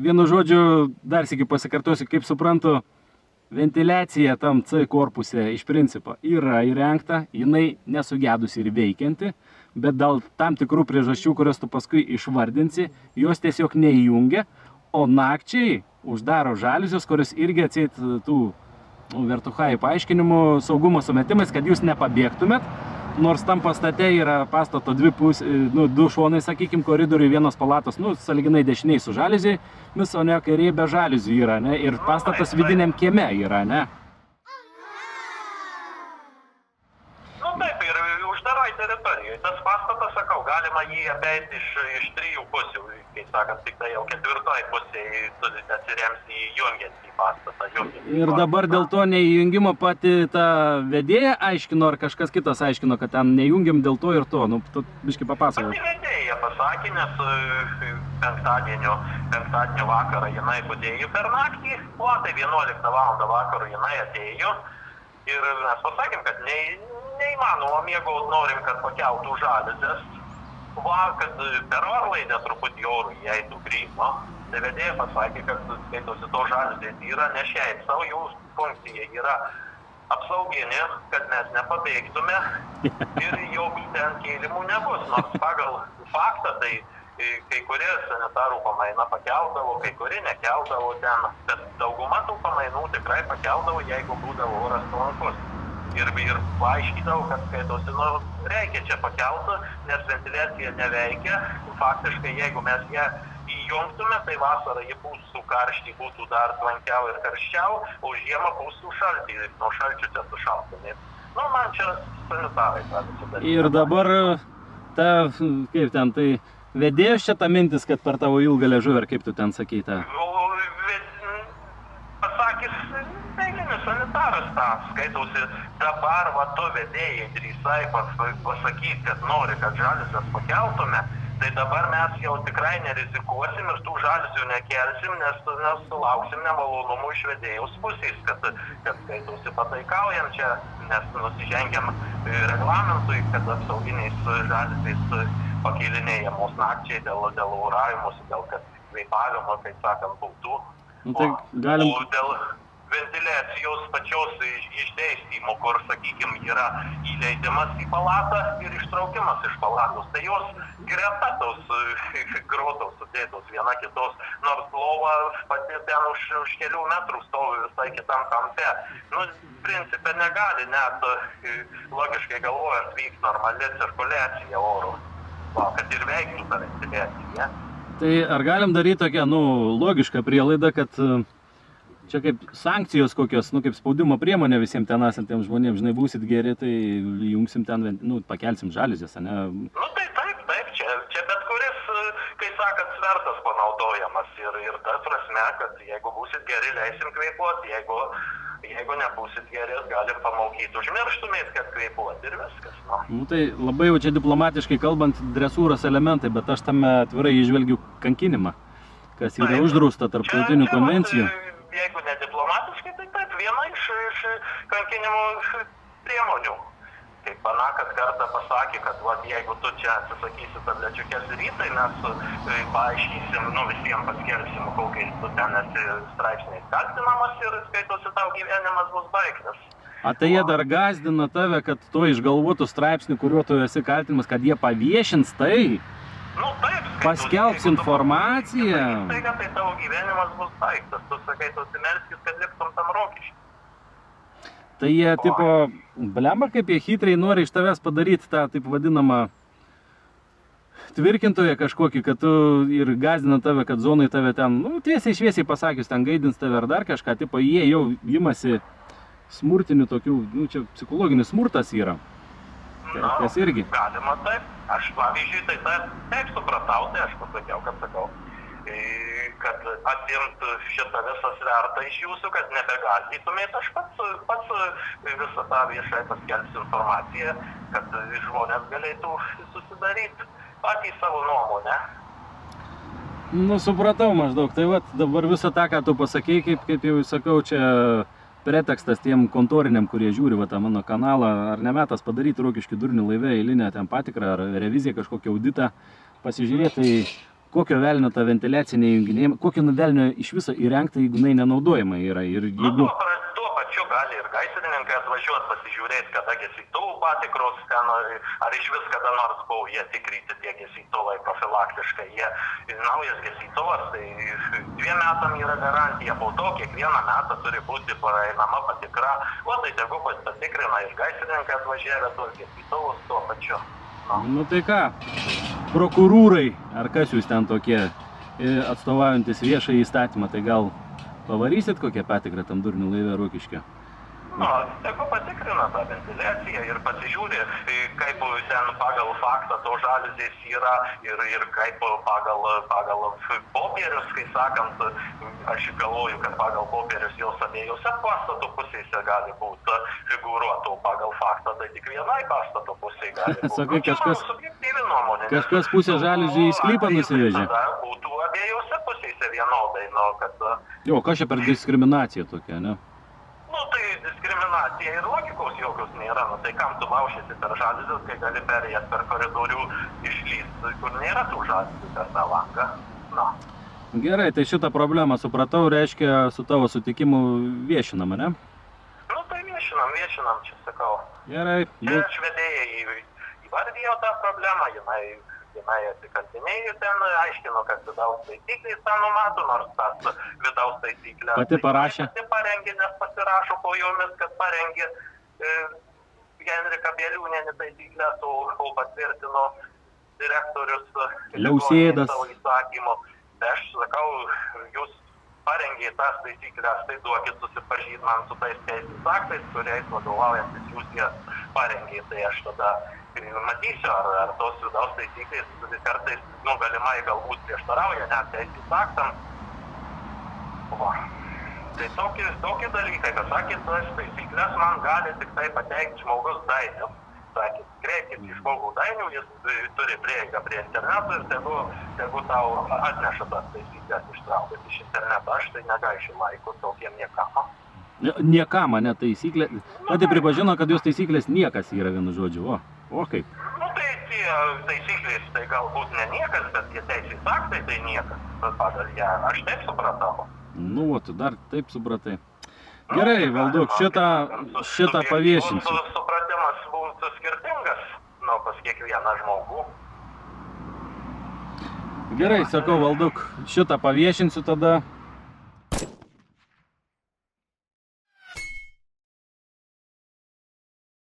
vienu žodžiu, dar sėki pasikartosiu, kaip suprantu, ventiliacija tam C korpuse iš principo yra įrengta, jinai nesugedusi ir veikianti, bet dėl tam tikrų priežasčių, kurios tu paskui išvardinsi, jos tiesiog neįjungia, o nakčiai uždaro žaliuzius, kurios irgi atseit tų Vertuchai paaiškinimų saugumo sumetimais, kad jūs nepabėgtumėt, nors tam pastate yra pastato du šonai, sakykim, koridoriui, vienos palatos, sąlyginai dešiniai su žaliuziai, o ne kairiai be žaliuzių yra, ne, ir pastatas vidiniam kieme yra, ne. Taip, ir uždarai teritorijai. Tas pastatas, sakau, galima jį apeiti iš trijų pusių, kaip sakant, tik tai jau ketvirtoj pusėje atsirems į jungiantį pastatą. Ir dabar dėl to neįjungimo pati ta vedėja aiškino, ar kažkas kitas aiškino, kad ten neįjungiam dėl to ir to, tu biškai papasakok. Pati vedėja pasakė, nes penktadienio vakarą jinai budėjo per naktį, o tai 11 val. Vakarų jinai atėjo ir mes pasakėm, kad neįmanoma miegaut, norim, kad pakeltų žaliuzes, kad per orlaidę truputį orų įeitų grymo. Tai vedėja pasakė, kad skaitosi to žaliuzės yra ne šiaip savo, jų funkcija yra apsauginė, kad mes nepabėgtume ir jokių ten kėlimų nebus. Nors pagal faktą, tai kai kurie sanitarų pamaina pakeldavo, kai kurie nekeldavo ten, bet dauguma tų pamainų tikrai pakeldavo, jeigu būdavo oras palankus. Ir paaiškydavo, kad skaitosi, reikia čia pakelti, nes ventiliacija neveikia. Faktiškai, jeigu mes ją įjungtume, tai vasarą ji būtų karšti, būtų dar tvankiau ir karščiau, o žiemą būtų šalti, nuo šalčių čia sušaltumė. Man čia sanitarai pradėsi. Ir dabar kaip ten, tai vedėjus čia ta mintis, kad per tavo ilgą liežuvį, ar kaip tu ten sakei tą? Pasakys, eilinis sanitaras tą, skaitausi, dabar tu vedėjai drįsai pasakyti, kad nori, kad žaliuzes pakeltume, tai dabar mes jau tikrai nerizikuosim ir tų žaliuzių nekelsim, nes sulauksim nemalonumų iš vedėjus pusės, kad skaitausi pataikaujam čia, nes nusižengiam reglamentui, kad apsauginiais žaliuziais pakėlinėjamos nakčiai dėl oravimus, dėl kvėpavimo, kaip sakant, būtų. O dėl ventiliacijos pačios išdėstymo, kur, sakykime, yra įleidimas į palatą ir ištraukimas iš palatos, tai jos greta tos grotos sudėtos viena kitos, nors lova pati ten už kelių metrų stovi visai kitam kampe. Principė negali net logiškai galvojant vyks normali cirkuliacija oro, kad ir veiktų ta ventiliacija. Tai ar galim daryti tokią, logišką prielaidą, kad čia kaip sankcijos kokios, kaip spaudimo priemonė visiems ten esantiems žmonėms, žinai, būsit geri, tai jungsim ten, pakelsim žaliuzes, ne? Taip, čia bet kuris, kai sakant, svertas panaudojamas ir ta prasme, kad jeigu būsit geri, leisim kvėpuoti, jeigu nebūsit geri, galim pamokyti, užmirštumėt, kad kvėpuoti ir viskas. Tai labai jau čia diplomatiškai kalbant dresūros elementai, bet aš tame atvirai įžvelgiu kankinimą, kas yra uždrausta tarptautinių konvencijų. Jeigu ne diplomatiškai, tai taip, viena iš kankinimo priemonių. Kaip Panakas kartą pasakė, kad jeigu tu čia atsisakysi tablečiukės rytai, mes paaiškysim, visiems paskelbsim, kokiais tu ten esi straipsniais kaltinamas ir skaitosi tau gyvenimas bus baigtas. Tai jie dar gąsdina tave, kad to išgalvotų straipsnių, kuriuo tu esi kaltinimas, kad jie paviešins tai? Taip, paskelbs informaciją. Tai tavo gyvenimas bus baigtas, tu sakai, tu atsimelskis, kad liktum tam rokiškai. Tai jie, blemba, kaip jie chytriai nori iš tavęs padaryti tą, taip vadinamą, tvirkintoje kažkokį, kad tu ir gąsdina tave, kad zonai tave ten, tiesiai šviesiai pasakius, ten gaidins tave ar dar kažką, jie jau imasi smurtinių tokių, čia psichologinis smurtas yra. Tas irgi. Galima taip. Aš, pavyzdžiui, taip supratau, tai aš pasakiau, kad atimt šitą visą svertą iš jūsų, kad nebegąsdytumėt, aš pats visą tą viešai paskelbsiu informaciją, kad žmonės galėtų susidaryti patys savo nuomonę. Supratau maždaug. Tai dabar visą tą, ką tu pasakei, kaip jau sakau, čia pretekstas tiem kontoriniam, kurie žiūri tą mano kanalą, ar nemetas padaryti Rokiškių Durnių laive eilinę ten patikrą, ar reviziją, kažkokią auditą, pasižiūrėti, tai kokio velnio ta ventiliacinė junginiai, kokio velnio iš viso įrengta, jeigu jinai nenaudojama yra. Ir jeigu... Tuo pačiu gali ir gaisrininkai atvažiuoti, pasižiūrėti, kada gesytuvų patikros ten, ar iš vis kada nors buvo jie tikryti tie gesytuvai profilaktiškai. Naujas gesytuvas, tai 2 metam yra garantija, po to kiekvieną metą turi būti praeinama patikra, o tai tegu patikrina ir gaisrininkai atvažiavę tuos gesytuvus tuo pačiu. Nu tai ką, prokurūrai, ar kas jūs ten tokie atstovaujantis viešą įstatymą, tai gal pavarysit kokią patikrą tam durnių laive Rokiškio? Tegu patikrina tą ventiliaciją ir pasižiūri, kaip ten pagal faktą to žaliuzės yra ir kaip pagal popierius, kai sakant, aš galvoju, kad pagal popierius jos abiejose pastato pusėse gali būti figūruotų pagal faktą, tai tik vienai pastato pusėje gali būti. Sakai, subjektyvi nuomonė. Kažkas pusę žaliuzį į sklypą nusivežė. Tada būtų abiejose pusėse vienodai, kad... Jo, kas čia per diskriminacija tokia, ne? Nu, tai diskriminacija ir logikos jokios nėra. Nu, tai kam tu laušėsi per žaliuzės, kai gali perėjęs per koridorių išlyst, kur nėra tų žaliuzės per tą langą. Na. Gerai, tai šitą problemą supratau, reiškia su tavo sutikimu viešinama, ne? Nu, tai viešinam, čia sakau. Gerai. Čia švedėjai įvardijo tą problemą, jinai atsikaltinėjų ten, aiškino, kad vidaus taisyklės tą numato, nors tas vidaus taisyklės... Pati parašė? Pati parengė, nes pasirašo po jomis, kad parengė Henrika Bieliūnienė taisyklės, o patvirtino direktorius Liausėdas savo įsakymu. Tai aš sakau, jūs parengė tas taisyklės, tai duokit susipažinti man su tais teisės aktais, kuriais vadovaujantis jūs jas parengė. Tai aš tada matysiu, ar tos vidaus taisyklės kartais, galimai galbūt prieštarauja net teisės aktam. Tai tokie dalykai, kad sakėt, tas taisyklės man gali tik tai pateikti žmogus dainių. Sakėt, kreipkit į žmogų dainių, jis turi prieigą prie interneto ir tegu tau atneša tas taisyklės ištraukti iš interneto. Aš tai negaišiu laiko tokiem niekam. Niekam, ne taisyklė. Pati pripažino, kad jos taisyklės niekas yra, vienu žodžiu. O kaip? Nu, tai tie taisyklės tai galbūt ne niekas, bet tie teisės aktai tai niekas. Pagal ją aš taip supratau. Nu, tu dar taip supratai. Gerai, Valduk, šitą paviešinsiu. Supratimas būtų skirtingas, pas kiekvieną žmogų. Gerai, sakau, Valduk, šitą paviešinsiu tada.